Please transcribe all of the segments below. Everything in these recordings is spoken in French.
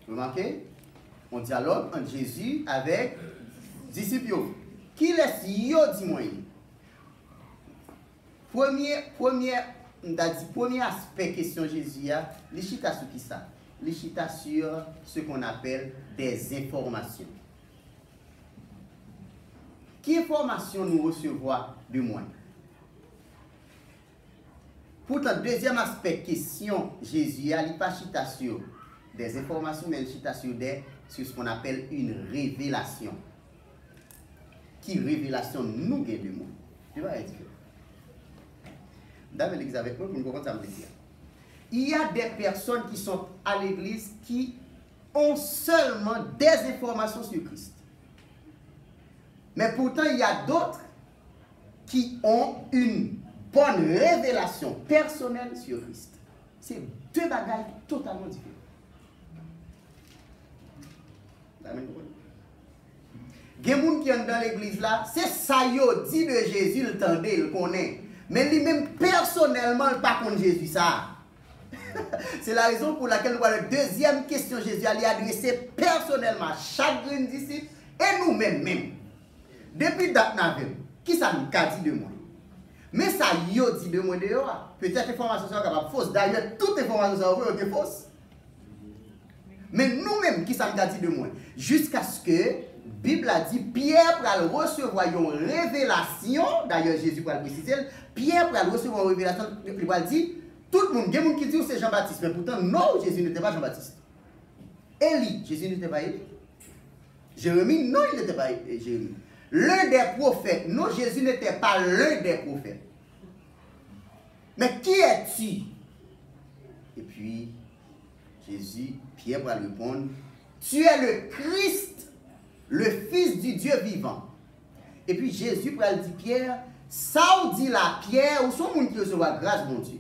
Vous remarquez? On dialogue entre Jésus avec les disciples. Qui laisse yo dis-moi? Premier aspect question Jésus a, l'échita sur qui ça? L'échita sur ce qu'on appelle des informations. Qui information nous recevons de moi? Pourtant, deuxième aspect question Jésus a, il pas chita sur des informations, mais il chita sur ce qu'on appelle une révélation. Qui révélation nous gagne de moi? Tu vas être David l'église avec moi pour nous comprendre ça me dire. Il y a des personnes qui sont à l'église qui ont seulement des informations sur Christ. Mais pourtant, il y a d'autres qui ont une bonne révélation personnelle sur Christ. C'est deux bagages totalement différents. Il y a des gens qui sont dans l'église là, c'est ça yo dit de Jésus, le tendait, le connaît. Mais lui-même, personnellement, il pas contre Jésus, ça. C'est la raison pour laquelle nous voyons la deuxième question Jésus a adressée personnellement à chaque disciple et nous-mêmes même. Depuis date navel, qui ça nous a dit de moi? Mais ça yo dit de moi dehors. Peut-être l'information soit capable fausse. D'ailleurs, toute information soit vraie ou fausse. Mais nous-mêmes, qui ça nous a dit de moi? Jusqu'à ce que la Bible a dit, Pierre pour recevoir une révélation, d'ailleurs Jésus pour le préciser, Pierre pour recevoir une révélation, il va dire, tout le monde, il y a des gens qui disent que c'est Jean-Baptiste, mais pourtant, non, Jésus n'était pas Jean-Baptiste. Élie, Jésus n'était pas Élie. Jérémie, non, il n'était pas Jérémie. L'un des prophètes, non, Jésus n'était pas l'un des prophètes. Mais qui es-tu? Et puis, Jésus, Pierre va répondre, tu es le Christ, le Fils du Dieu vivant. Et puis Jésus va dire, Pierre, ça ou dit là, Pierre, ou son monde qui recevra grâce, mon Dieu.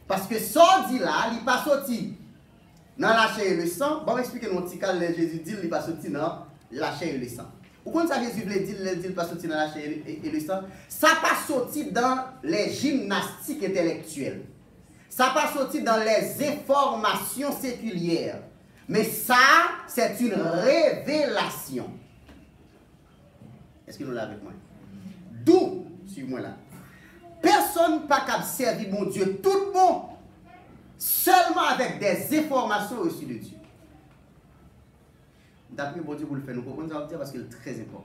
Parce que ça dit là, il n'est pas sorti dans la chair et le sang. Bon, expliquez nous petit cas, Jésus dit, il n'est pas sorti dans la chair et le sang. Ou quand ça Jésus veut dire, il n'est pas sorti dans la chair et le sang, ça n'a pas sorti dans les gymnastiques intellectuelles. Ça n'a pas sorti dans les informations séculières. Mais ça, c'est une révélation. Est-ce que nous l'avons avec moi? D'où, suivez-moi là. Personne pas capable de servir mon Dieu, tout le monde, seulement avec des informations reçues de Dieu. D'après mon Dieu, vous le faites, nous comprenons ça parce que c'est très important.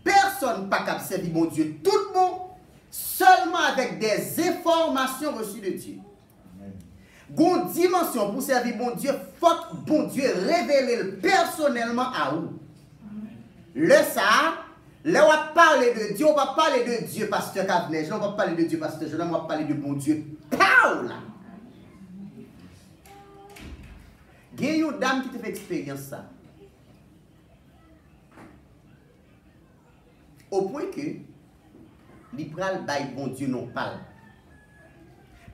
Personne pas capable de servir mon Dieu, tout le monde, seulement avec des informations reçues de Dieu. Gon dimension pour servir bon Dieu, faut que bon Dieu révèle personnellement à vous. Le ça, là on va parler de Dieu, on va parler de Dieu pasteur Cavnège, on va parler de Dieu pasteur Jean, on va parler de bon Dieu. Paul. Il y a une dame qui te fait expérience ça. Au point que l'Ibral bail bon Dieu non parle.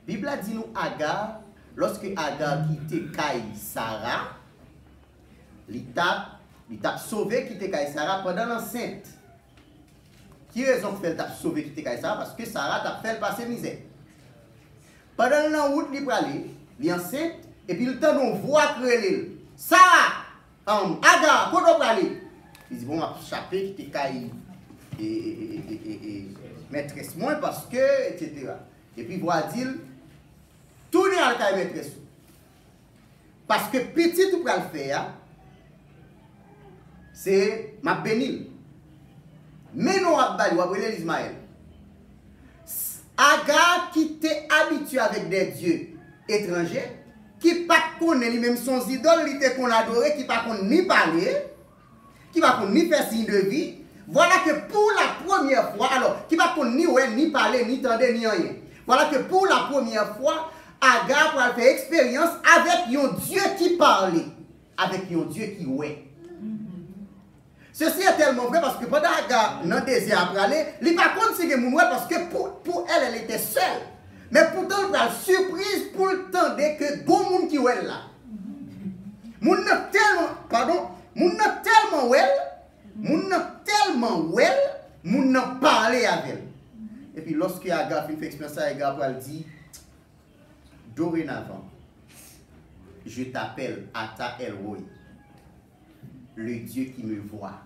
La Bible a dit nous Agar, lorsque Agar quittait Kaï Sarah, il t'a sauvé quitter Kaï Sarah pendant l'enceinte. Qui raison fait t'a sauvé quitter Kaï Sarah? Parce que Sarah t'a fait passer misère. Pendant la route, il est enceinte, et puis le temps on voit que Sarah, Agar, quand on va aller, il dit bon, on va chapper quitter Kaï et maîtresse moins parce que, etc. Et puis voit-il, tourner à la maîtresse. Parce que petit tout pour le faire, c'est ma bénil. Mais nous avons appelé l'Ismaël. Agar qui était habitué avec des dieux étrangers, qui ne connaît lui-même son idole, qui qu'on adorait, qui ne connaît ni parler, qui ne connaît ni faire signe de vie. Voilà que pour la première fois, alors, qui ne connaît ni ouais, ni parler, ni tendre, ni rien. Voilà que pour la première fois, Agar va faire expérience avec un Dieu qui parlait, avec un Dieu qui ouais. Ceci est tellement vrai parce que pendant Agar dans le désert après aller, il n'est pas contre si parce que pour elle, elle était seule. Mais pourtant, elle a surprise pour le temps que bon monde qui est là. Moun n'a tellement, pardon, moun n'a tellement well, moun n'a tellement well, moun n'a parlé avec elle. Et puis lorsque Agar fait expérience, Agar va dire, dorénavant, je t'appelle Ata El Roi, le Dieu qui me voit.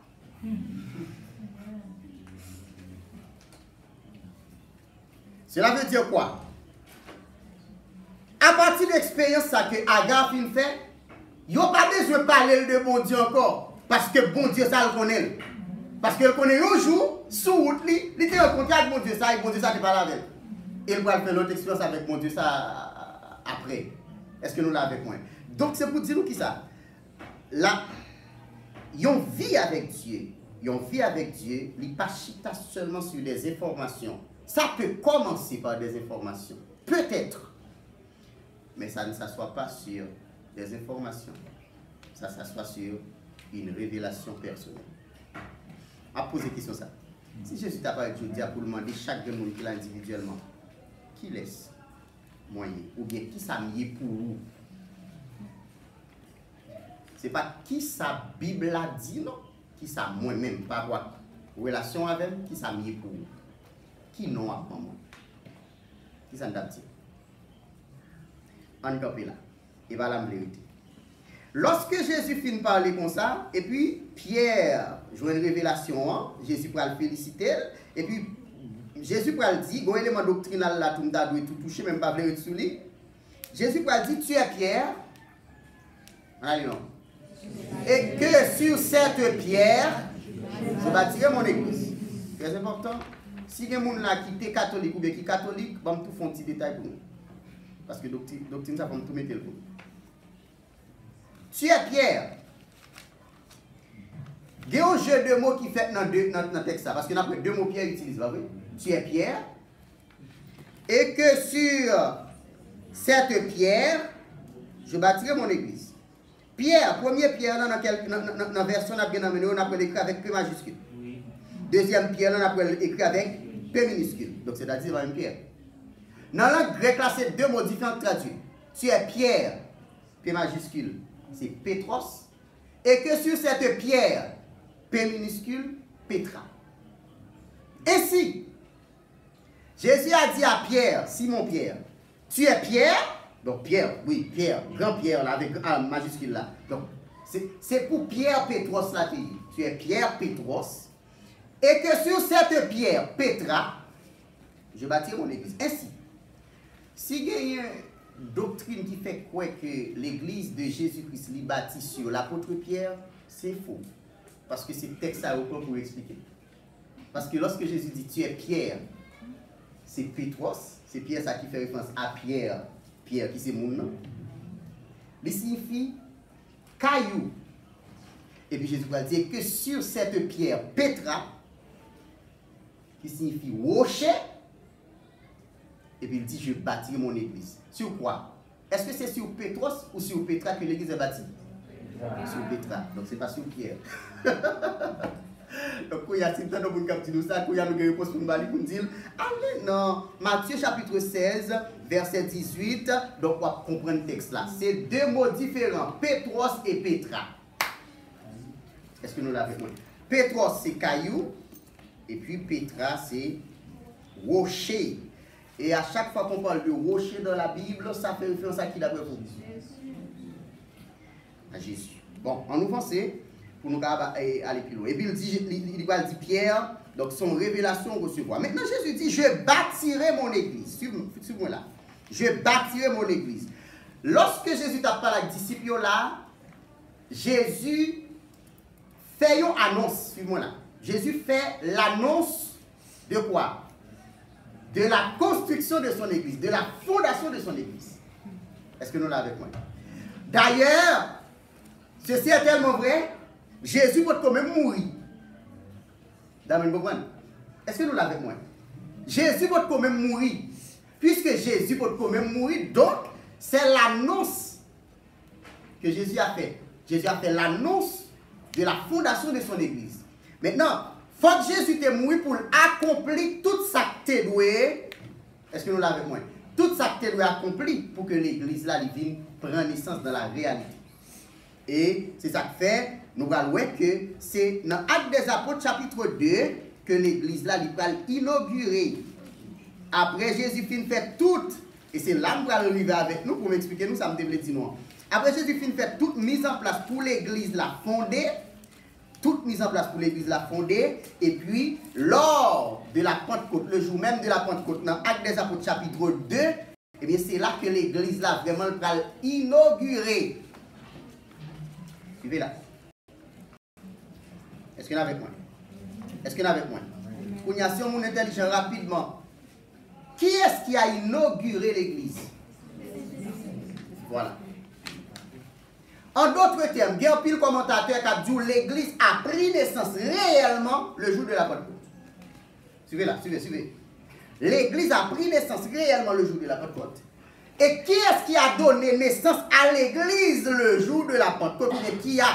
Cela veut dire quoi? À partir de l'expérience que Agar fin fait, il n'y a pas besoin de parler de bon Dieu encore. Parce que bon Dieu, ça le connaît. Parce qu'il connaît un jour, sous route, il était en contact avec bon Dieu, ça, et bon Dieu, ça, n'est pas là avec. Et il va faire l'autre expérience avec bon Dieu, ça, après. Est-ce que nous l'avons avec moi? Donc, c'est pour dire nous qui ça? Là, on vit avec Dieu. On vit avec Dieu, il ne pas chita seulement sur des informations. Ça peut commencer par des informations. Peut-être. Mais ça ne s'assoit pas sur des informations. Ça s'assoit sur une révélation personnelle. À poser question ça. Si Jésus t'a parlé de Dieu pour demander chaque monde qu'il a individuellement, qui laisse moyen ou bien qui ça mieux pour vous? C'est pas qui sa Bible a dit non, qui ça moi-même pas quoi relation avec, qui ça mieux pour vous? Qui non à moi? Qui ça t'a dit? En copie là. Et voilà la vérité. Lorsque Jésus finit de parler comme ça, et puis Pierre joue une révélation, hein, Jésus va le féliciter, et puis Jésus va le dire, il y a un élément doctrinal là, tout le monde doit tout toucher, même pas le sur lui. Jésus va le dire, tu es Pierre, allez non. Et que sur cette pierre, je bâtirai mon église. Très important. Si il y a des gens là qui sont catholiques ou bien qui sont catholiques, je vais tout faire un petit détail pour nous. Parce que doctrine, ça va tout mettre le coup. Tu es Pierre. Il y a un jeu de mots qui fait dans le texte. Parce que nous avons deux mots Pierre utilise. Tu es Pierre. Et que sur cette pierre, je bâtirai mon église. Pierre, première pierre, dans la version on a écrit avec P majuscule. Deuxième pierre, on a écrit avec P minuscule. Donc c'est-à-dire une pierre. Dans la langue grecque, là, c'est deux mots différents traduits. Tu es Pierre, P majuscule, c'est Pétros. Et que sur cette pierre, P minuscule, Pétra. Ainsi, Jésus a dit à Pierre, Simon Pierre, tu es Pierre, donc Pierre, oui, Pierre, grand Pierre, là, avec un majuscule là. Donc, c'est pour Pierre Pétros là qui dit. Tu es Pierre Pétros. Et que sur cette pierre, Pétra, je bâtirai mon église. Ainsi, si il y a une doctrine qui fait croire que l'église de Jésus-Christ est bâtie sur l'apôtre Pierre, c'est faux. Parce que c'est texte à aucun pour expliquer. Parce que lorsque Jésus dit tu es Pierre, c'est Pétros, c'est Pierre ça qui fait référence à Pierre, Pierre qui c'est mon nom. Il signifie caillou. Et puis Jésus va dire que sur cette pierre, Pétra, qui signifie rocher, et puis il dit je bâtirai mon église. Sur quoi? Est-ce que c'est sur Pétros ou sur Pétra que l'église est bâtie? Sur Pétra. Donc c'est pas sur Pierre. Donc il y a certains de nous qui nous ça, il y a une réponse pour nous dire allez non, Matthieu chapitre 16 verset 18. Donc on va comprendre le texte là. C'est deux mots différents, Pétros et Pétra. Est-ce que nous l'avons? Pétros c'est caillou et puis Pétra c'est rocher. Et à chaque fois qu'on parle de rocher dans la Bible, ça fait référence à qui d'après vous? À Jésus. Bon, on nous pense pour nous aller plus loin. Et puis il va dire Pierre, donc son révélation recevoir. Maintenant Jésus dit, je bâtirai mon église. Suivez-moi là. Je bâtirai mon église. Lorsque Jésus t'a parlé avec les disciples là, Jésus fait une annonce. Suivez-moi là. Jésus fait l'annonce de quoi? De la construction de son église, de la fondation de son église. Est-ce que nous l'avons avec moi? D'ailleurs, ceci est tellement vrai, Jésus peut quand même mourir. Est-ce que nous l'avons avec moi? Jésus peut quand même mourir. Puisque Jésus peut quand même mourir, donc c'est l'annonce que Jésus a fait. Jésus a fait l'annonce de la fondation de son église. Maintenant, il faut que Jésus te mourir pour accomplir tout ça que tu dois. Est-ce que nous l'avons avec moi? Tout ça que tu dois accomplir pour que l'église là vienne prendre naissance dans la réalité. Et c'est ça que fait, nous allons voir que c'est dans Actes des Apôtres chapitre 2 que l'église là va inaugurer. Après Jésus fin fait toute Et c'est là que nous allons arriver avec nous pour m'expliquer nous, ça me développe dit nous. Après Jésus fin fait toute mise en place pour l'église la fondée, toute mise en place pour l'église la fondée, et puis lors de la Pentecôte, le jour même de la Pentecôte, dans Actes des Apôtres chapitre 2, eh bien c'est là que l'église là vraiment va inaugurer. Suivez là. Est-ce qu'il y en a avec moi? Est-ce qu'il y en a avec moi? Pour y a mon intelligent rapidement. Qui est-ce qui a inauguré l'église? Voilà. En d'autres termes, il y a un pile commentateur qui a dit que l'église a pris naissance réellement le jour de la Pentecôte. Suivez là, suivez. L'église a pris naissance réellement le jour de la Pentecôte. Et qui est-ce qui a donné naissance à l'église le jour de la Pentecôte? Qui a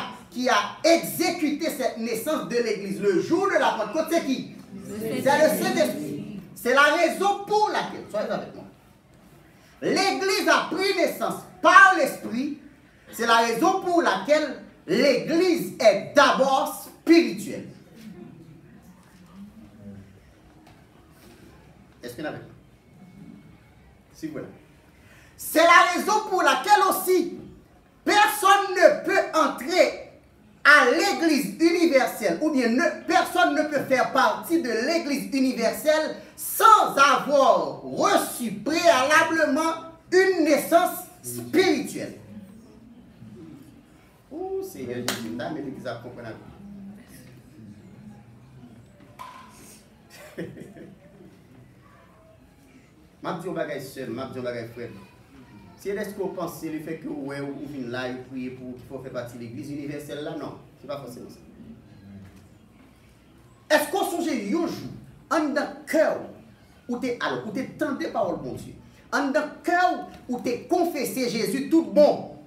exécuté cette naissance de l'église le jour de la Pentecôte? C'est qui? C'est le Saint-Esprit. C'est la raison pour laquelle, soyez avec moi, l'église a pris naissance par l'Esprit. C'est la raison pour laquelle l'église est d'abord spirituelle. Est-ce qu'il y en a? Si vous voulez. C'est la raison pour laquelle aussi personne ne peut entrer à l'église universelle, ou bien personne ne peut faire partie de l'église universelle sans avoir reçu préalablement une naissance spirituelle. Oh, Seigneur Jésus, mais l'église a compris. Je dis un bagage seul, je dis un bagage frère. Si est-ce que vous pensez le fait que vous venez là et priez pour qu'il faut faire partie de l'église universelle là, non, ce n'est pas forcément ça. Est-ce qu'on songe un jour, en dans le cœur, où tu es tenté par le bon Dieu, en dans le cœur où tu es confessé Jésus tout bon,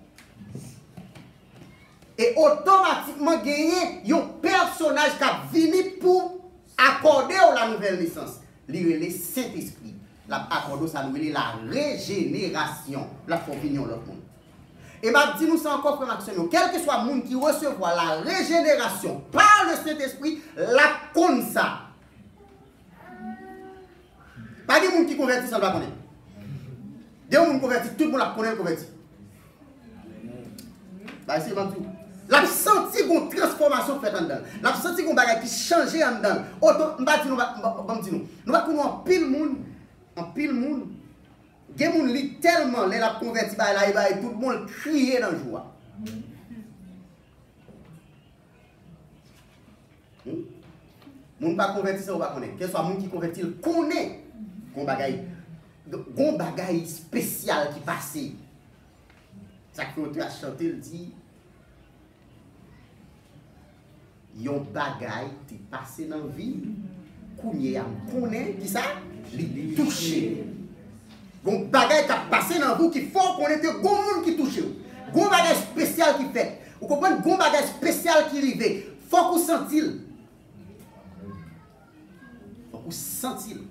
et automatiquement gagné un personnage qui a venu pour accorder la nouvelle naissance, le Saint-Esprit. La accorde ça nous la régénération. La faut venir l'autre monde. Et m'a dit nous c'est encore pour action. Quel que soit le monde qui recevra la régénération par le Saint-Esprit, la connaît ça. Pas des monde qui convertit ça doit connaître. Des monde converti, tout le monde la connaît le converti. Bah c'est m'a dit. La senti une transformation faite en dedans. La senti une bagage qui changeait en dedans. Autant m'a dit nous va connaître en pile monde. En pile monde, il y a des gens qui tellement les la converti et tout le monde criait dans la joie. Moun pas converti ça ou pas connaître. Quel soit moun qui converti, il connaît gon bagay spécial qui passait. Ça que l'auteur a chanté, il dit yon bagay qui passé dans la vie, kounye am connaît qui ça? Li touché. Gon bagay qui a passé dans vous qui faut qu'on était gon monde qui touche. Gon bagay spécial qui fait. Vous comprenez gon bagay spécial qui arrive. Faut qu'on sentil. Faut qu'on sentil.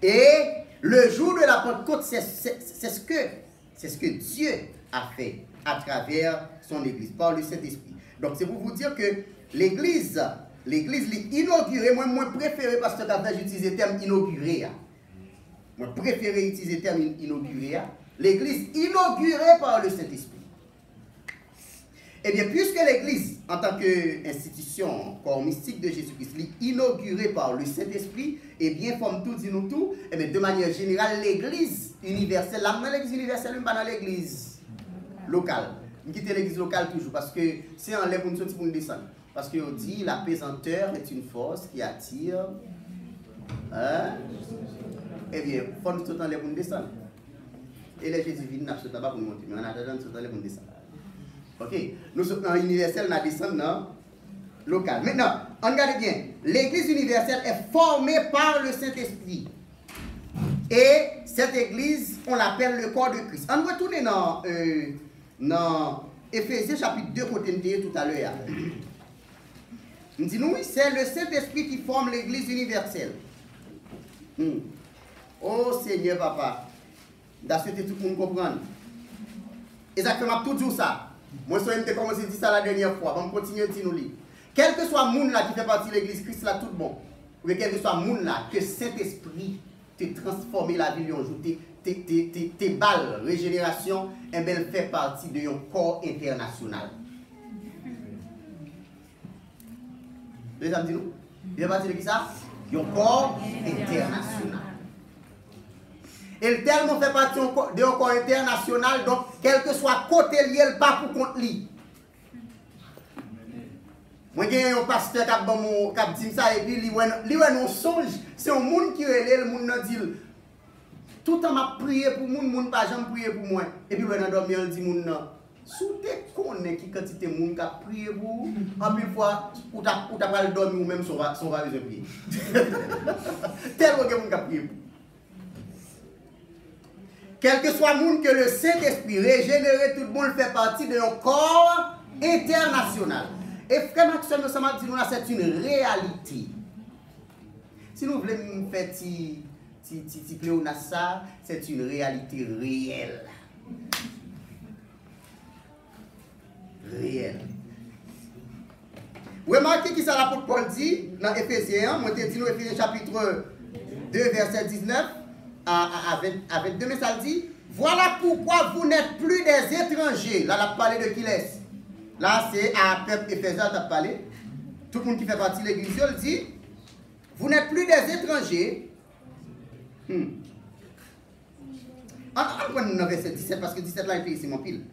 Et le jour de la Pentecôte, c'est ce que Dieu a fait à travers son église par le Saint-Esprit. Donc c'est pour vous dire que l'église inaugurée, moi préféré parce que j'utilise le terme inauguré. Moi préféré utiliser le terme inauguré. L'église inaugurée par le Saint-Esprit. Eh bien, puisque l'église, en tant qu'institution, corps mystique de Jésus-Christ, est inaugurée par le Saint-Esprit, eh bien, comme tout dit nous tout, eh bien, de manière générale, l'église universelle, là, dans l'église universelle, même pas dans l'église locale. Je quitte l'église locale toujours parce que c'est en l'air pour nous sortir pour nous descendre. Parce qu'on dit la pesanteur est une force qui attire. Hein? Eh bien, il faut nous sortir en l'air pour nous descendre. Et les Jésus viennent, nous ne pas pour nous monter, mais on attend de sortir en l'air pour nous descendre. Ok? Nous sommes dans l'universel, nous descendons dans local. Maintenant, regardez bien. L'église universelle est formée par le Saint-Esprit. Et cette église, on l'appelle le corps de Christ. On va retourner dans Éphésiens chapitre 2, côté tout à l'heure. On dit, oui, c'est le Saint-Esprit qui forme l'église universelle. Oh Seigneur, papa. D'acheter tout le monde comprendre. Exactement, tout dit ça. Moi, je vais commencer à dire ça la dernière fois. On va continuer à dire nous. Quel que soit le monde là qui fait partie de l'église Christ, là, tout bon. Ou quel que soit le monde là, que Saint-Esprit te transformer la vie un jour, tes balles, régénération, et bien, elle fait partie de un corps international. Les amis, nous, il fait partie de qui ça? Un corps international. Et le tellement fait partie de un corps international, donc, quel que soit côté lié, il pas pour compte lui. Moi, j'ai un pasteur qui a dit ça, et puis, il a un songe, c'est un monde qui est là, le monde dit, tout le temps, m'a prié pour le monde, pas jamais prié pour moi. Et puis, il a dormi, il dit, non, sous tes connais qui quantité de monde qui a prié pour vous, en plus, fois, ou t'as pas le dormir ou même son va de prier. Tellement que monde qui a prié pour. Quel que soit le monde que le Saint-Esprit régénéré, tout le monde fait partie d'un corps international. Et frère Maxime, nous sommes dit, c'est une réalité. Si nous voulons faire petit pléonassa, c'est une réalité réelle. Réelle. Remarquez qui ça l'apôtre Paul dit dans Éphésiens, moi je dis dans Éphésiens chapitre 2, verset 19 à 22, mais ça dit, voilà pourquoi vous n'êtes plus des étrangers. Là, on a parlé de qui laisse. Là, c'est à peuple Éphésiens, on a parlé. Tout le monde qui fait partie de l'église, il dit, vous n'êtes plus des étrangers. On prend le verset 17, parce que 17 là, il est mon pile.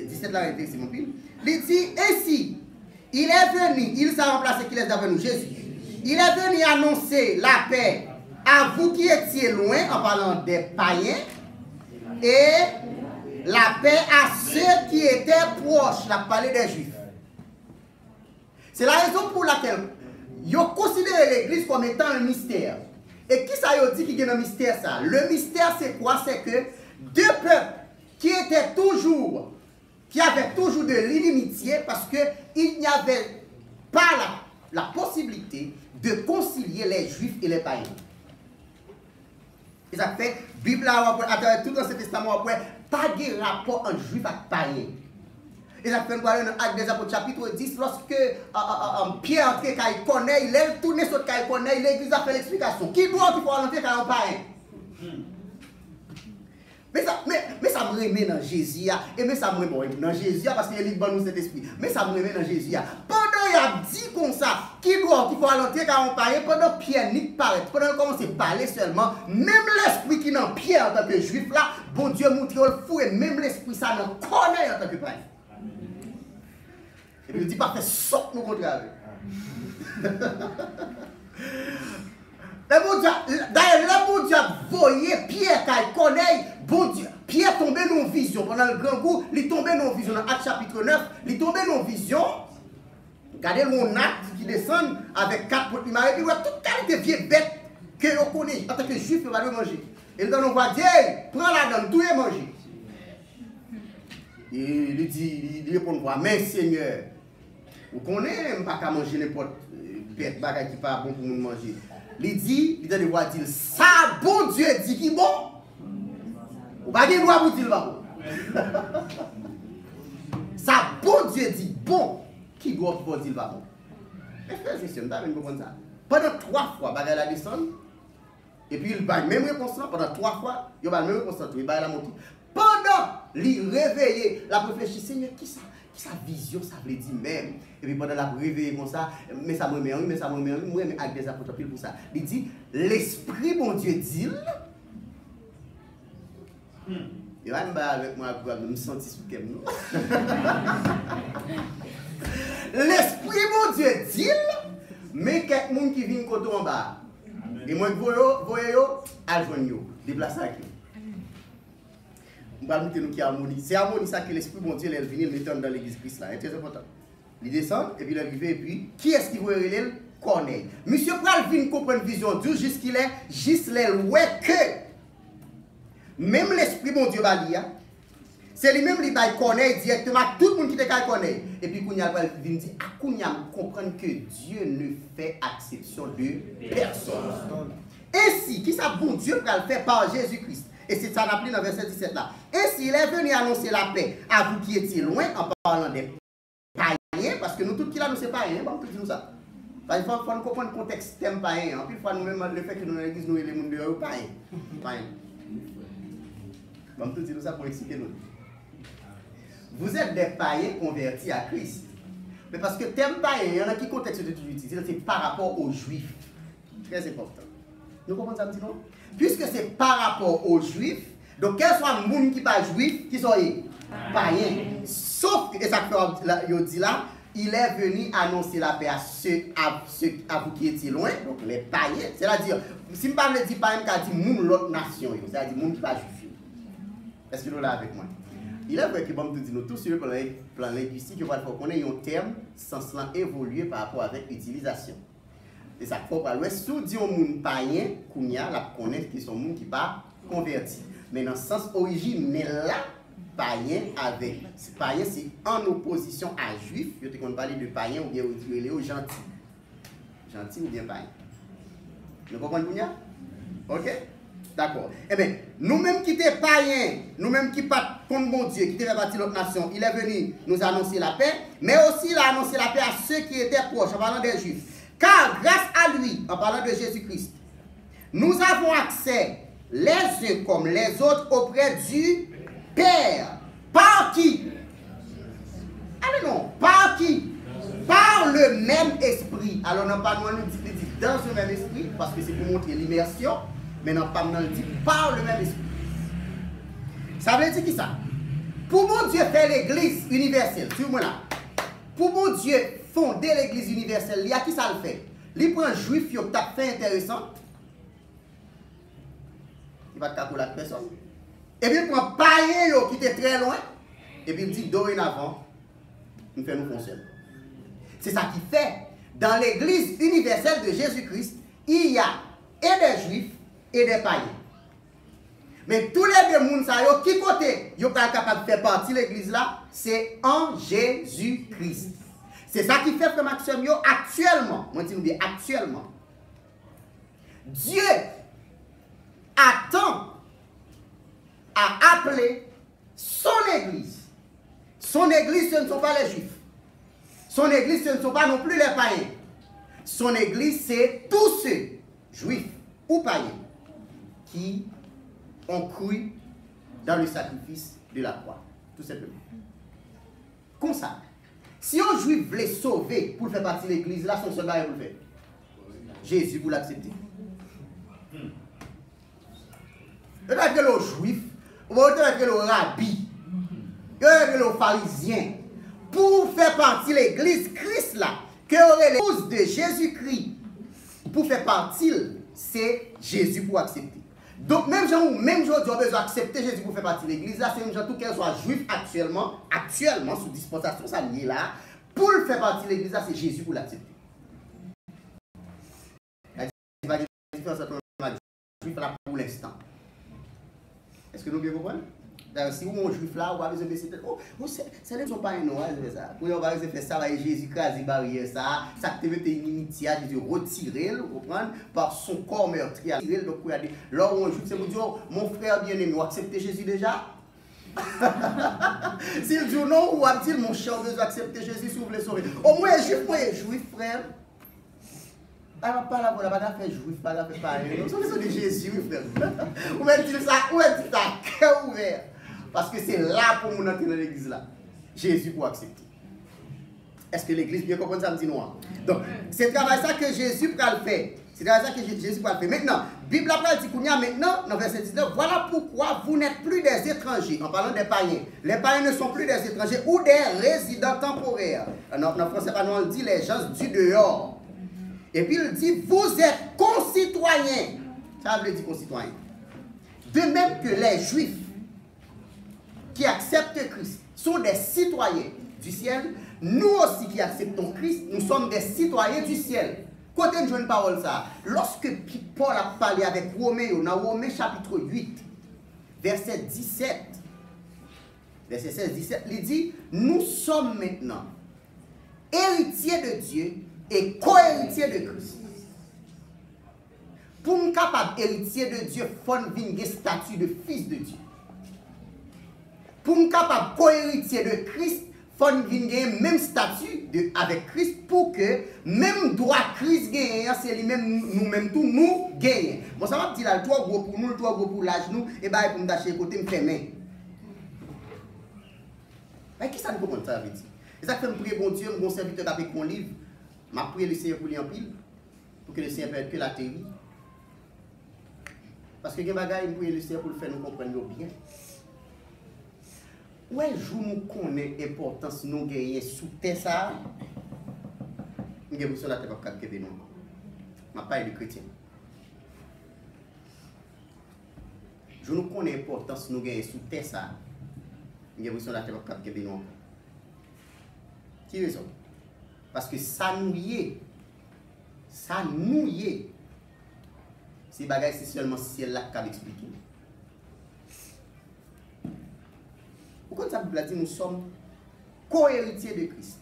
17 là, il est mon pile. Il dit, ainsi, il est venu, il s'est remplacé qui laisse d'après nous, Jésus. Il est venu annoncer la paix à vous qui étiez loin, en parlant des païens, et la paix à ceux qui étaient proches, la parlé des Juifs. C'est la raison pour laquelle ils ont considéré l'église comme étant un mystère. Et qui ça y dit qui est un mystère ça? Le mystère c'est quoi? C'est que deux peuples qui avaient toujours de l'inimitié parce qu'il n'y avait pas la possibilité de concilier les Juifs et les païens. Et ça fait, Bible à travers tout l'Ancien Testament, après, pas de rapport entre Juifs et païens. Et ça fait, nous voyons dans l'Acte des Apôtres, chapitre 10, lorsque Pierre entrait quand il connaît, il est tourné sur quand il connaît, l'église a fait l'explication. Qui doit qu'il faut rentrer quand il païen? Mais ça me remet dans Jésus, et mais ça me remet dans Jésus, parce qu'il est bon nous cet esprit. Mais ça me remet dans Jésus. Pendant il a dit comme ça, qu'il faut rentrer quand on parle, pendant Pierre n'y paraît, pendant qu'il commence à parler seulement, même l'esprit qui est dans Pierre en tant que juif là, bon Dieu montre le fou, et même l'esprit ça nous connaît en tant que païen. Et puis il dit pas fait saute nous contre avec. D'ailleurs, le bon Dieu a voyé Pierre quand il connaît, bon Dieu, Pierre tombait dans une vision. Pendant le grand goût, il tombait dans une vision. Dans Acte chapitre 9, il tombait dans une vision. Regardez mon acte qui descend avec 4 potes. Il m'a dit, toute qualité de vieille bête que vous connaissez en tant que juif, il va le manger. Et là, on va dire, prends la dame, tout est mangé. Et il dit, il répond, mais Seigneur, vous connaissez, pas qu'à manger n'importe bête, bagaille qui n'est pas bon pour nous manger. Il dit, il donne voir dire, ça bon Dieu dit qui bon. Ou pas de droit pour dire bon. Ça bon Dieu dit bon, qui doit pour dire bon. Mais frère, c'est sûr, vous comprenez ça. Pendant 3 fois, bagaille la descend. Et puis il va même réponse pendant 3 fois, il va même réponse, il va la monter. Pendant il réveillé, la réfléchit, Seigneur, qui ça? Qui sa vision, ça veut dire même. Et puis pendant la réveillé comme ça, mais ça me met moi, mais avec des apôtres pour ça. Il dit, l'esprit, mon Dieu, dit. Il va me battre avec moi pour me sentir sous quel nom. L'esprit, mon Dieu, dit, mais quelqu'un qui vient côté en bas. Et moi, voyez, à joindre, déplacer avec eux. On va nous qui harmonie. C'est harmonie ça que l'esprit bon Dieu il vient le mettre dans l'église Christ là, c'est très important. Il descend et puis il arrive et puis qui est-ce qui veut relève Corneille. Monsieur Pral vient comprendre vision Dieu jusqu'il est juste les ouais que même l'esprit bon Dieu va lire. C'est lui-même qui va Corneille directement tout le monde qui te connaît. Et puis Kounia va venir dire à Kounia comprendre que Dieu ne fait exception de personne. Ainsi qui ça bon Dieu va le faire par Jésus-Christ. Et c'est ça qu'on appelle dans le verset 17 là. Ainsi, il est venu annoncer la paix à vous qui étiez loin en parlant des païens, parce que nous tous qui là, nous sommes païens, bon, tout nous ça. Parce qu'il faut comprendre le contexte thème païen. En plus, nous-mêmes, le fait que nous, l'église, nous, les gens de païen. Comme tout dit ça pour expliquer nous. Vous êtes des païens convertis à Christ. Mais parce que thème païen, il y en a qui contexte de tout utiliser, c'est par rapport aux juifs. Très important. Nous comprenons ça, non? Puisque c'est par rapport aux juifs, donc quel soit le monde qui n'est pas juif, qui soit païen. Sauf que, et ça que dit là, il est venu annoncer la paix à vous qui étiez loin, donc les païens. C'est-à-dire, si je ne parle pas de païen, je dis monde l'autre nation, c'est-à-dire monde qui n'est pas juif. Est-ce que vous êtes là avec moi? Il est vrai que bon, nous tous sur le plan linguistique, il faut qu'on ait un terme sans cela évoluer par rapport avec l'utilisation. Et ça faut pas l'ouest. Si on dit un monde païen, qu'on y a, la connaître qui sont monde qui pas converti. Mais dans le sens originel là, païen avec païen c'est en opposition à juif. Je te compte parler de païen ou bien aux gentil. Gentil ou bien païen. Vous comprenez bien? OK? D'accord. Eh bien, nous-mêmes qui sommes païens, nous-mêmes qui ne sommes pas contre mon Dieu, qui faisons partie de notre nation, il est venu nous annoncer la paix, mais aussi il a annoncé la paix à ceux qui étaient proches, en parlant des Juifs. Car grâce à lui, en parlant de Jésus-Christ, nous avons accès les uns comme les autres auprès du Père. Par qui? Allez non, par qui? Par le même esprit. Alors, non pas nous dit dans ce même esprit, parce que c'est pour montrer l'immersion. Mais non, pas nous dit par le même esprit. Ça veut dire qui ça? Pour mon Dieu faire l'église universelle, suivez-moi là. Pour mon Dieu fonder l'église universelle, il y a qui ça le fait? Il prend un juif qui a fait intéressant. Il va te capoter la personne. Et puis il prend païen qui était très loin. Et puis il dit dorénavant, nous faisons nous fonctionner. C'est ça qui fait. Dans l'église universelle de Jésus-Christ, il y a et des juifs et des païens. Mais tous les deux mondes, qui côté, ils sont capables de faire partie de l'église là, c'est en Jésus-Christ. C'est ça qui fait que Maxime, actuellement, moi je dis bien actuellement, Dieu attend à appeler son église. Son église, ce ne sont pas les juifs. Son église, ce ne sont pas non plus les païens. Son église, c'est tous ceux, juifs ou païens, qui ont cru dans le sacrifice de la croix. Tout simplement. Comme ça. Si un juif voulait sauver pour faire partie de l'église, là, son soldat vous le fait. Jésus vous l'accepter. Vous avez le juif, vous avez le rabbi, vous avez le pharisien. Pour faire partie de l'église Christ là, que aurait l'épouse de Jésus-Christ, pour faire partie, c'est Jésus pour accepter. Donc même gens qui ont besoin d'accepter Jésus pour faire partie de l'église, là, c'est même gens tout qu'elle soit juif actuellement sous dispensation, ça lié là, pour le faire partie de l'église, là, c'est Jésus pour l'accepter. La différence entre le juif là pour l'instant. Est-ce que nous bien comprenons? Si vous êtes juif là, vous avez besoin de c'est les gens pas un noir, c'est ça. Vous avez fait ça, Jésus crase barrière ça te met une inimitié, Jésus retirer, vous comprenez, par son corps meurtrier. Donc, vous avez dit, là où on joue, c'est vous dire, mon frère bien-aimé, vous acceptez Jésus déjà? S'il dit non, ou a-t-il, mon cher, vous acceptez Jésus si vous voulez sauver? Au moins, juif, frère. Alors, pas là, pour la bagarre fait juif, pas là, fait pareil. Nous sommes de Jésus, frère. Où est-il ça? Où est-il ça? Cœur ouvert. Parce que c'est là pour nous entrer dans l'église là. Jésus pour accepter. Est-ce que l'église bien comprend ça me dit non? Donc, c'est travail ça que Jésus peut le faire. C'est travail ça que Jésus peut le faire. Maintenant, la Bible après dit qu'on y a maintenant, dans verset 19, voilà pourquoi vous n'êtes plus des étrangers. En parlant des païens. Les païens ne sont plus des étrangers ou des résidents temporaires. En français, on dit les gens du dehors. Et puis il dit, vous êtes concitoyens. Ça veut dire concitoyens. De même que les juifs qui acceptent Christ sont des citoyens du ciel, nous aussi qui acceptons Christ, nous sommes des citoyens du ciel. Côté une jeune parole ça, lorsque Paul a parlé avec Romain, dans Romain chapitre 8, verset 17, verset 16-17, il dit, nous sommes maintenant héritiers de Dieu et co-héritiers de Christ. Pour nous capable héritier de Dieu, il faut venir statut de fils de Dieu. Pour nous capable co-héritier de Christ, faut gagner même statut avec Christ pour que même droit Christ gagne, c'est lui-même nous-mêmes tout nous gagnons. Bon, ça va dire là, toi gros pour nous, toi gros pour l'âge nous, et bien pour me tâcher côté me fermer. Mais qui ça nous comprend ça veut dire? Et ça fait me prier bon Dieu, mon serviteur avec mon livre, m'a prié le Seigneur pour lui en pile, pour que le Seigneur fasse que la terre. Parce que les bagages, me prier le Seigneur pour le faire nous comprendre bien. Ouais, jour nous connaît l'importance nous gagner sous terre ça. Nous avons besoin de la terre pour que nous. Ma pas de chrétien. Je nous connais l'importance nous gagner sous terre ça. Nous avons besoin de la terre pour que nous. Qui raison? Parce que ça nous y est. Ça nous y est. Ces bagages c'est seulement ciel là qui va expliquer. Pourquoi ça veut dire nous sommes co-héritiers de Christ?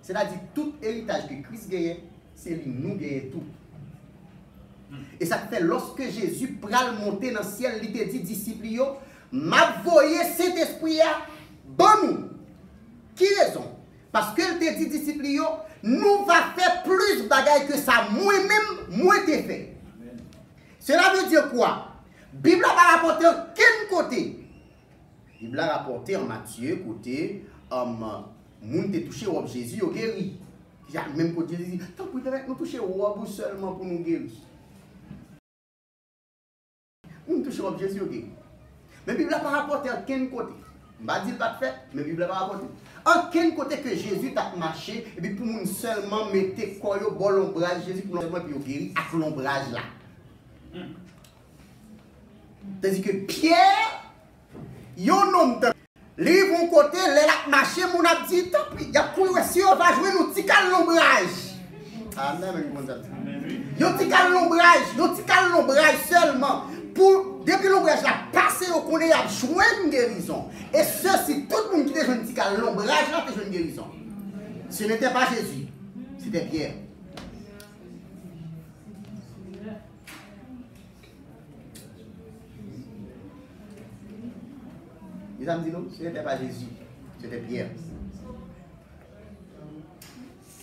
C'est-à-dire tout héritage que Christ gagne, c'est lui nous gagnons tout. Et ça fait lorsque Jésus pral monter dans le ciel, il te dit disciples, m'a voyé cet esprit bon nous. Qui raison? Parce que il te dit disciples, nous va faire plus de bagailles que ça moi-même, moi t'ai fait. Cela veut dire quoi? Bible n'a pas rapporté quel côté? Il a rapporté en Matthieu, côté, moun te touché au Jésus, au guéri. Même côté Jésus, tant pour nous toucher au seulement pour nous guérir. Moun touché au Jésus, au guéri. Mais la Bible n'a pas rapporté en quel côté? Je ne vais pas dire pas de fait, mais la Bible n'a pas rapporté. En quel côté que Jésus t'a marché, et puis pour nous seulement mettre quoi au bon l'ombrage, Jésus pour nous puis guéri avec l'ombrage là. C'est-à-dire que Pierre, yon homme les vont côté, les la marché, mon a dit, tant pis, y a pour si on va jouer nous tical l'ombrage. Amen, yon tical l'ombrage seulement. Pour, depuis l'ombrage là, passer au connaît à jouer une guérison. Et ceci, tout le monde qui était joué une tical l'ombrage là, était joué une guérison. Ce n'était pas Jésus, c'était Pierre. Les amis, non, ce n'était pas Jésus, c'était Pierre.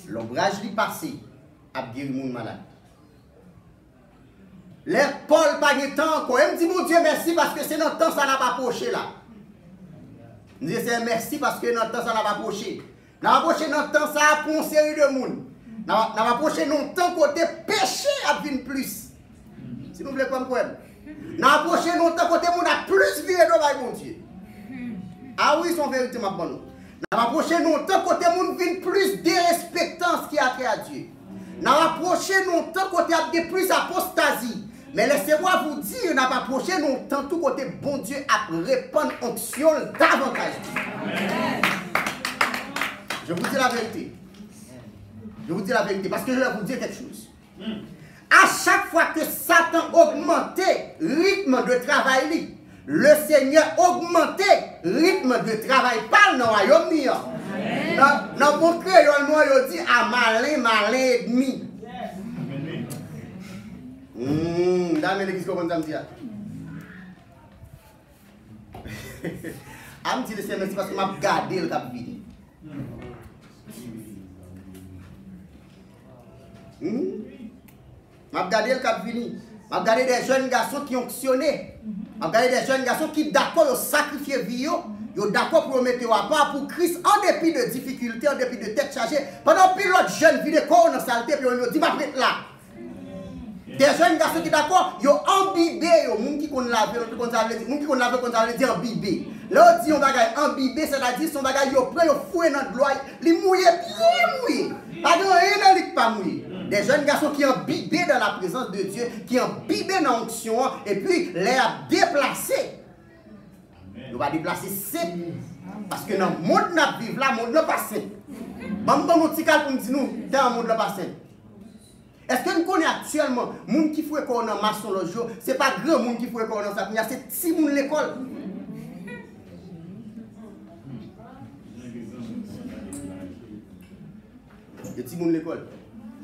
L'ombrage lui passé a guéri le monde malade. Les Paul pas de temps encore. Il me dit mon Dieu merci parce que c'est notre temps ça n'a pas approché là. Je dis c'est merci parce que notre temps ça n'a pas approché. N'a approché notre temps ça pour une série de monde. N'a approché notre temps côté péché a venir plus. Si vous voulez comprendre. N'a approché notre temps côté monde a plus viré de mon Dieu. Ah oui, son vérité m'a bon. N'a approché notre temps côté monde vient plus dérespectance qui a trait à Dieu. N'a approché notre temps côté a plus apostasie. Mais laissez-moi vous dire, n'a pas approché notre temps tout côté bon Dieu à répandre onction davantage. Je vous dis la vérité. Je vous dis la vérité parce que je vais vous dire quelque chose. À chaque fois que Satan augmentait le rythme de travail, le Seigneur augmentait le rythme de travail par le royaume. Dans mon créole, nous dit à malin et demi. Dans l'église, comment ça me dit? Je me dis le Seigneur, c'est parce que je gardé le cap vini. Je gardé le cap vini. Je gardé des jeunes garçons qui ont actionné. Je gardé des jeunes garçons qui d'accord de sacrifier vie. Ils sont d'accord pour mettre à part pour Christ en dépit de difficultés, en dépit de tête chargée. Pendant que l'autre jeune vit des corps dans la saleté, puis on dit, ma prête là. Des jeunes garçons qui d'accord, ils ont imbibé, ils ont qui qu'on lave, comme ça veut dire imbibé. Là, on dit on va imbibé, c'est-à-dire son bagage, ils ont pris, ils ont fouillé dans le loyer, ils mouillent bien mouillé. Pas de rien dans pas mouillé. Des jeunes garçons qui ont imbibé dans la présence de Dieu, qui ont imbibé dans l'onction, et puis les a déplacés. Nous va déplacer c'est parce que dans le monde nous vivons là, le monde n'est pas sain. Bon, nous petit pour nous dire nous, dans le monde n'est pas sain. Est-ce que nous connaissons actuellement les gens qui font école dans maçon le jour? Ce n'est pas grand monde qui font école dans ça, c'est petit monde l'école. Le petit monde l'école.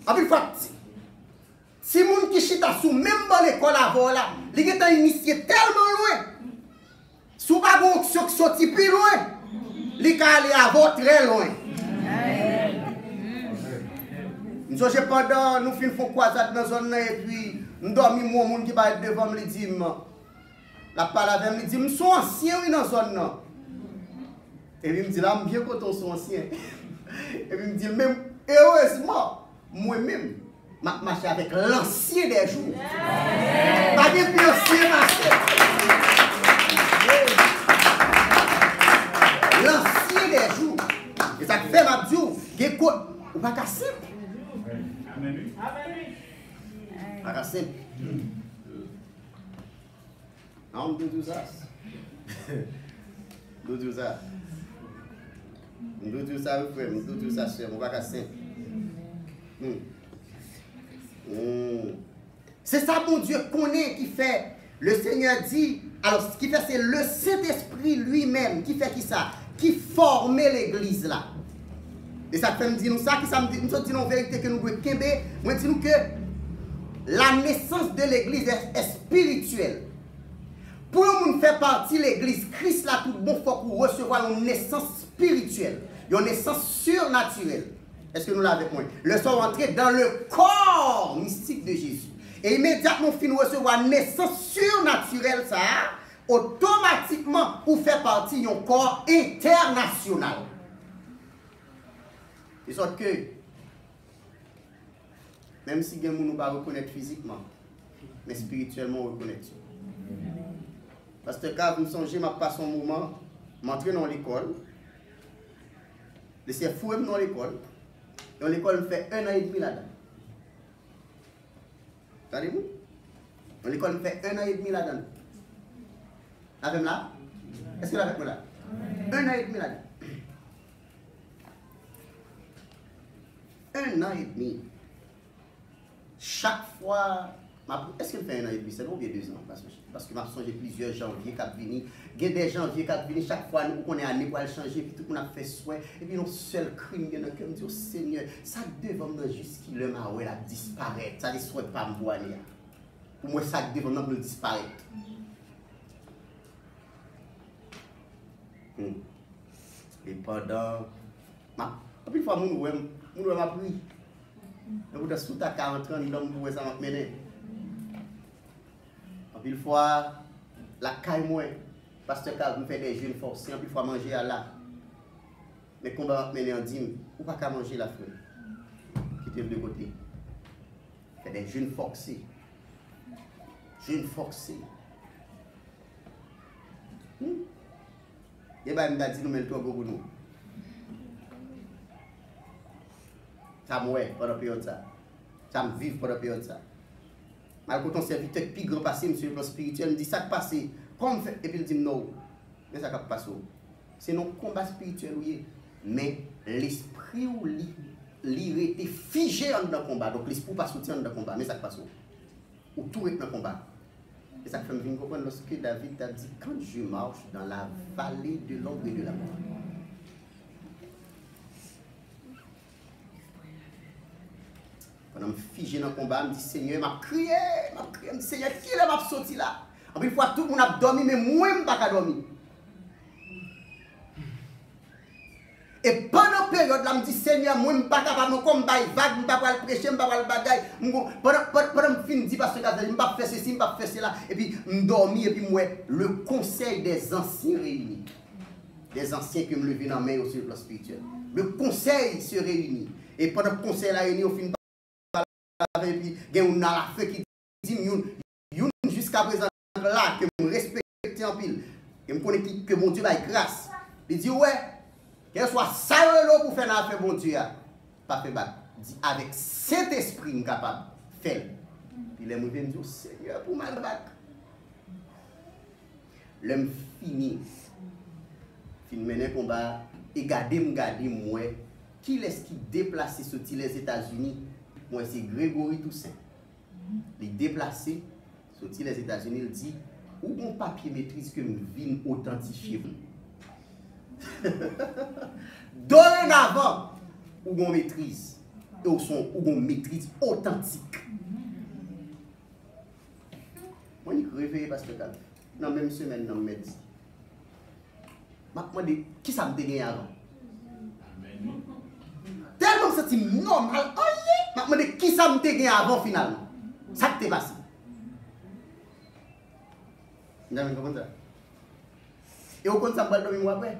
En plus, si monde qui chita sous même dans l'école avant là, il est initié tellement loin. Sous pas bon qui sorti plus loin. il peut aller avant très loin. Nous sommes pendant, nous faisons une croisade dans la zone et puis nous dormons, mon monde qui va être devant me dit, la parole avec me dit, nous sommes anciens dans la zone. Et puis il me dit, là, bien quand on sont anciens. Et puis il me dit, même heureusement, moi-même, je marche avec l'ancien des jours. Pas de plus ancien marché. L'ancien des jours. Et ça fait ma dure. Ou pas qu'à simple. Pas qu'à simple. Non, on dit ça. On dit ça. On dit ça, frère. On dit ça, cher. On va qu'à simple. C'est ça, mon Dieu, connaît qui fait. Le Seigneur dit, alors ce qui fait, c'est le Saint-Esprit lui-même qui fait qui ça? Qui formait l'église là. Et ça fait me dire nous ça, qui ça me dit, nous dit en vérité que nous devons kembe, moi dis nous que la naissance de l'église est spirituelle. Pour nous faire partie de l'église, Christ là tout bon faut pour recevoir une naissance spirituelle, une naissance surnaturelle. Est-ce que nous l'avons avec moi? Le sommes entrés dans le corps mystique de Jésus. Et immédiatement, nous recevoir une naissance surnaturelle, ça, automatiquement, vous fait partie d'un corps international. De sorte que, même si nous ne pouvons pas reconnaître physiquement, mais spirituellement, on reconnaît. Parce que quand vous songez, je passe un moment, je m'entraîne dans l'école, je suis fou dans l'école. Dans l'école, on fait 1 an et demi là-dedans. Regardez-vous? Dans l'école, on fait 1 an et demi là-dedans. Avec là? Est-ce que vous avez avec moi là? 1 an et demi là-dedans. 1 an et demi. Chaque fois, est-ce qu'elle fait 1 an et demi? C'est long ou bien 2 ans? Parce que je j'ai plusieurs janvier qui viennent. Il y a des janvier qui viennent. Chaque fois, nous connaissons année pour aller changer. Puis tout le monde a fait souhait. Et puis, nos seul crime, il y a un cœur, me dit, oh Seigneur, ça devant nous jusqu'il le maoué là disparaître. Ça ne souhaite pas me voir. Pour moi, ça devant nous disparaître. Et pendant. Puis, fois, nous m'a pris. Nous avons sous ta 40 ans, nous avons ça m'a mené. Une fois, la caille moi, pasteur Carl nous fait des jeûnes forcés, puis il faut manger à là. Mais quand on va mener en dîme, ou pas qu'à manger la feuille, quitter de côté. Fait des jeûnes forcés. Jeûnes forcés. Et bien, il m'a dit, nous mettons pour nous. Ça m'a pendant la période ça. Ça me vive pendant la période ça. Malgré ton serviteur plus grand passé, monsieur le plan spirituel, me dit ça qui passe. Comme fait, et puis il dit non. Mais ça qui passe. C'est non combat spirituel, oui. Mais l'esprit ou l'il était figé dans le combat. Donc l'esprit pas soutien dans le combat. Mais ça qui passe. Ou tout est dans le combat. Et ça fait me comprendre lorsque David a dit quand je marche dans la vallée de l'ombre et de la mort. Pendant que je figé dans le combat, je me dis Seigneur, m'a crié, je me dis Seigneur, qui est m'a sorti là? En une fois tout le monde a dormi, mais moi je ne pas dormir. Et pendant la période là, je me dis Seigneur, moi je ne suis pas capable de me vague, je ne suis pas capable de prêcher, je ne suis pas capable de bagaille. Pendant que je finis, parce que je ne peux pas faire ceci, je ne peux pas faire cela. Et puis je dormis, et puis moi, le conseil des anciens réunis. Des anciens qui me levaient dans la main sur le plan spirituel. Le conseil se réunit. Et pendant que le conseil la réuni, au fin et puis il y a une la feu qui dit jusqu'à présent là que me respecte en pile et me connaît que mon Dieu va grâce. Il dit ouais, qu'elle soit ça pour faire la affaire mon Dieu pas fait bac. Dit avec cet esprit capable faire. Puis les me dit Seigneur pour mal bac. L'homme fini mener combat et garder moi qui laisse qui déplacer sorti les États-Unis. Moi, c'est Grégory Toussaint. Il déplacé, sorti les États-Unis, il dit où mon papier maîtrise que je viens authentifier. Dorénavant, où on maîtrise, et où on maîtrise authentique. Moi, je réveille parce que dans la même semaine, dans le médecin. Je me demande qui ça me gagné avant. Tellement c'est normal. Je me demande qui ça me gagné avant finalement. Ça t'est passé. Vous avez compris ça? Et au compte ça me dormir moi après.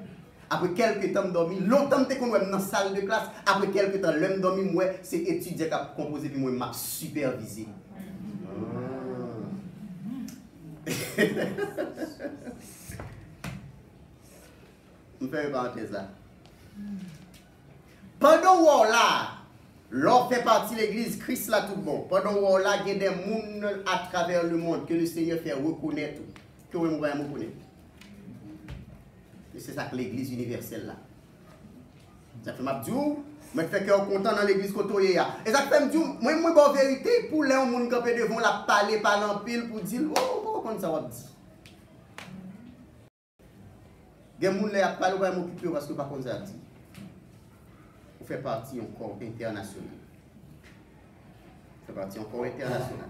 Après quelques temps dormi, longtemps que qu'on dans la salle de classe, après quelques temps l'homme dormi moi c'est étudiant qui a composé puis moi m'a supervisé. Je fais une parenthèse là. Pendant là, l'on fait partie de l'église Christ là tout bon. Pendant là, il y a des gens à travers le monde que le Seigneur fait reconnaître. Que vous voyez me connaître. Et c'est ça que l'église universelle là. Ça fait ma djou, mais fait que content dans l'église côté là. Et ça fait me djou, moi bonne vérité pour les gens qui campé devant la parler en pile pour dire oh comment ça va dire. Les gens qui a parlé va m'occuper parce que pas comme ça dit. On fait partie encore international. On fait partie encore international.